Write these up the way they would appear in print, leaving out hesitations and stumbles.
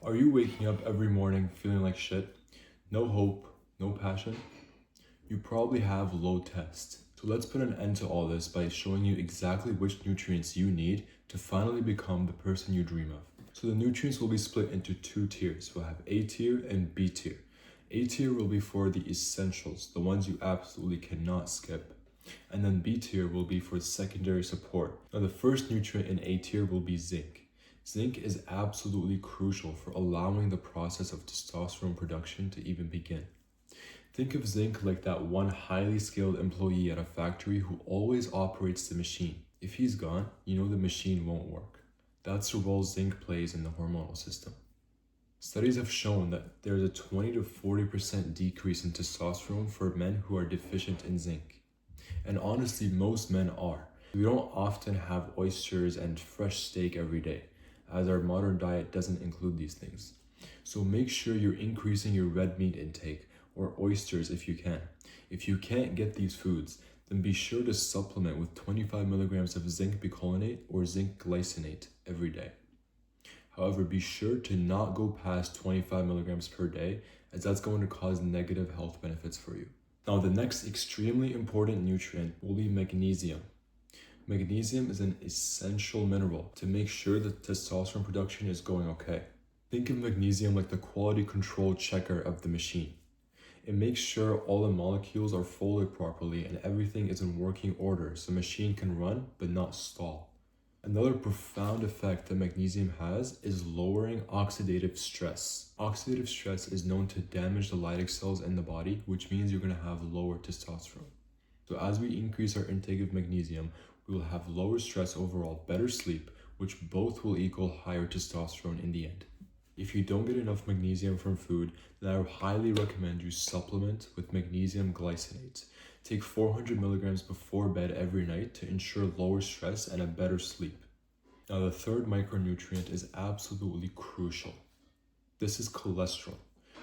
Are you waking up every morning feeling like shit? No hope, no passion? You probably have low test. So let's put an end to all this by showing you exactly which nutrients you need to finally become the person you dream of. So the nutrients will be split into two tiers. We'll have A tier and B tier. A tier will be for the essentials, the ones you absolutely cannot skip. And then B tier will be for secondary support. Now the first nutrient in A tier will be zinc. Zinc is absolutely crucial for allowing the process of testosterone production to even begin. Think of zinc like that one highly skilled employee at a factory who always operates the machine. If he's gone, you know the machine won't work. That's the role zinc plays in the hormonal system. Studies have shown that there's a 20 to 40% decrease in testosterone for men who are deficient in zinc. And honestly, most men are. We don't often have oysters and fresh steak every day, as our modern diet doesn't include these things. So make sure you're increasing your red meat intake or oysters if you can. If you can't get these foods, then be sure to supplement with 25 milligrams of zinc bicolonate or zinc glycinate every day. However, be sure to not go past 25 milligrams per day, as that's going to cause negative health benefits for you. Now, the next extremely important nutrient will be magnesium. Magnesium is an essential mineral to make sure that testosterone production is going okay. Think of magnesium like the quality control checker of the machine. It makes sure all the molecules are folded properly and everything is in working order so the machine can run but not stall. Another profound effect that magnesium has is lowering oxidative stress. Oxidative stress is known to damage the Leydig cells in the body, which means you're going to have lower testosterone. So as we increase our intake of magnesium, we will have lower stress overall, better sleep, which both will equal higher testosterone in the end. If you don't get enough magnesium from food, then I would highly recommend you supplement with magnesium glycinate. Take 400 milligrams before bed every night to ensure lower stress and a better sleep. Now the third micronutrient is absolutely crucial. This is cholesterol.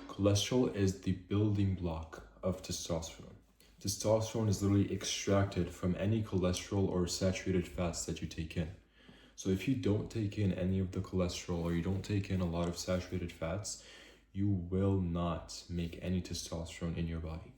Cholesterol is the building block of testosterone. Testosterone is literally extracted from any cholesterol or saturated fats that you take in. So if you don't take in any of the cholesterol or you don't take in a lot of saturated fats, you will not make any testosterone in your body.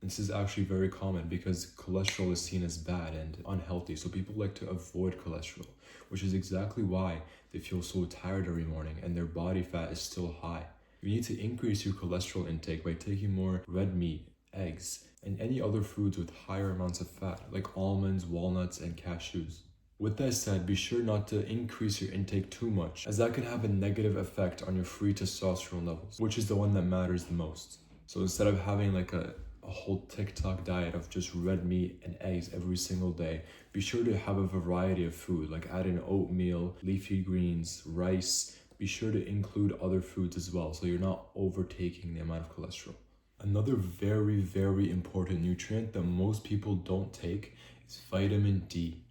This is actually very common because cholesterol is seen as bad and unhealthy. So people like to avoid cholesterol, which is exactly why they feel so tired every morning and their body fat is still high. You need to increase your cholesterol intake by taking more red meat, eggs, and any other foods with higher amounts of fat, like almonds, walnuts, and cashews. With that said, be sure not to increase your intake too much, as that could have a negative effect on your free testosterone levels, which is the one that matters the most. So instead of having like a whole TikTok diet of just red meat and eggs every single day, be sure to have a variety of food, like add in oatmeal, leafy greens, rice. Be sure to include other foods as well, so you're not overtaking the amount of cholesterol. Another very, very important nutrient that most people don't take is vitamin D.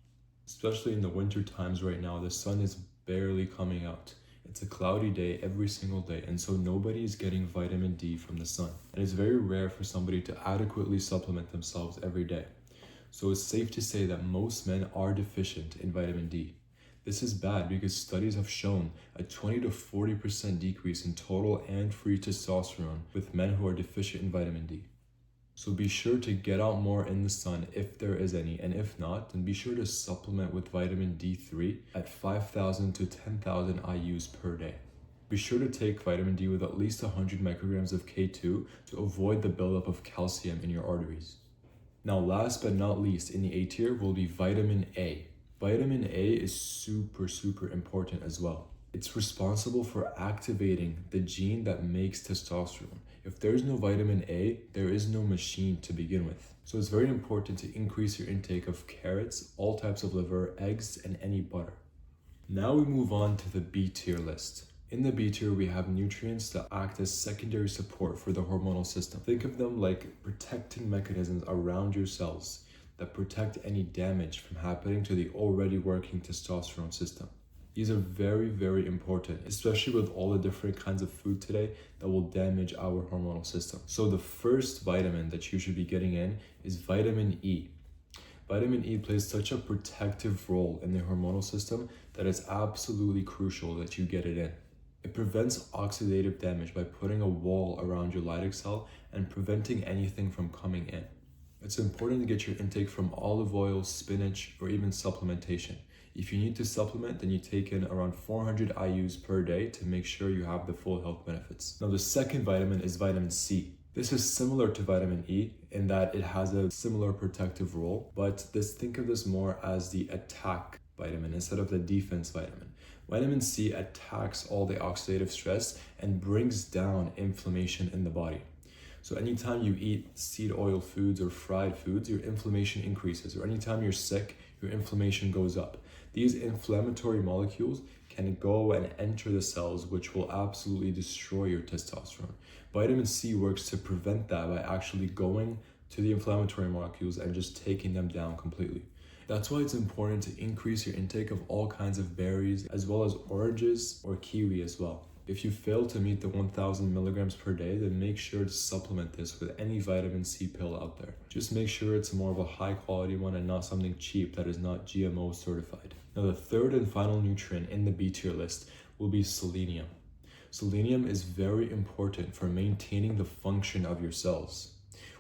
Especially in the winter times right now, the sun is barely coming out. It's a cloudy day every single day, and so nobody is getting vitamin D from the sun. And it's very rare for somebody to adequately supplement themselves every day. So it's safe to say that most men are deficient in vitamin D. This is bad because studies have shown a 20 to 40% decrease in total and free testosterone with men who are deficient in vitamin D. So be sure to get out more in the sun if there is any, and if not, then be sure to supplement with vitamin D3 at 5,000 to 10,000 IUs per day. Be sure to take vitamin D with at least 100 micrograms of K2 to avoid the buildup of calcium in your arteries. Now last but not least in the A tier will be vitamin A. Vitamin A is super important as well. It's responsible for activating the gene that makes testosterone. If there's no vitamin A, there is no machine to begin with. So it's very important to increase your intake of carrots, all types of liver, eggs, and any butter. Now we move on to the B tier list. In the B tier, we have nutrients that act as secondary support for the hormonal system. Think of them like protecting mechanisms around your cells that protect any damage from happening to the already working testosterone system. These are very important, especially with all the different kinds of food today that will damage our hormonal system. So the first vitamin that you should be getting in is vitamin E. Vitamin E plays such a protective role in the hormonal system that it's absolutely crucial that you get it in. It prevents oxidative damage by putting a wall around your Leydig cell and preventing anything from coming in. It's important to get your intake from olive oil, spinach, or even supplementation. If you need to supplement, then you take in around 400 IUs per day to make sure you have the full health benefits. Now, the second vitamin is vitamin C. This is similar to vitamin E in that it has a similar protective role, but think of this more as the attack vitamin instead of the defense vitamin. Vitamin C attacks all the oxidative stress and brings down inflammation in the body. So anytime you eat seed oil foods or fried foods, your inflammation increases, or anytime you're sick, your inflammation goes up. These inflammatory molecules can go and enter the cells, which will absolutely destroy your testosterone. Vitamin C works to prevent that by actually going to the inflammatory molecules and just taking them down completely. That's why it's important to increase your intake of all kinds of berries, as well as oranges or kiwi as well. If you fail to meet the 1000 milligrams per day, then make sure to supplement this with any vitamin C pill out there. Just make sure it's more of a high quality one and not something cheap that is not GMO certified. Now, the third and final nutrient in the B tier list will be selenium. Selenium is very important for maintaining the function of your cells.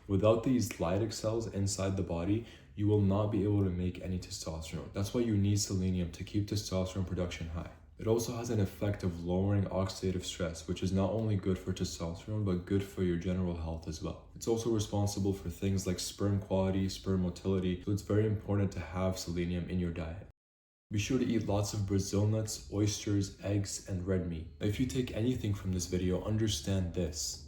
Without these Leydig cells inside the body, you will not be able to make any testosterone. That's why you need selenium to keep testosterone production high. It also has an effect of lowering oxidative stress, which is not only good for testosterone, but good for your general health as well. It's also responsible for things like sperm quality, sperm motility, so it's very important to have selenium in your diet. Be sure to eat lots of Brazil nuts, oysters, eggs, and red meat. If you take anything from this video, understand this.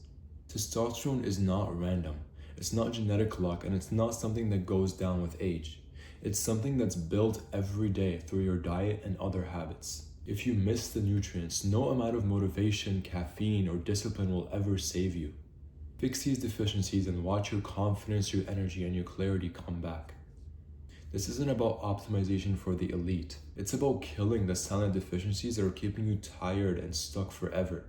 Testosterone is not random. It's not genetic luck, and it's not something that goes down with age. It's something that's built every day through your diet and other habits. If you miss the nutrients, no amount of motivation, caffeine, or discipline will ever save you. Fix these deficiencies and watch your confidence, your energy, and your clarity come back. This isn't about optimization for the elite. It's about killing the silent deficiencies that are keeping you tired and stuck forever.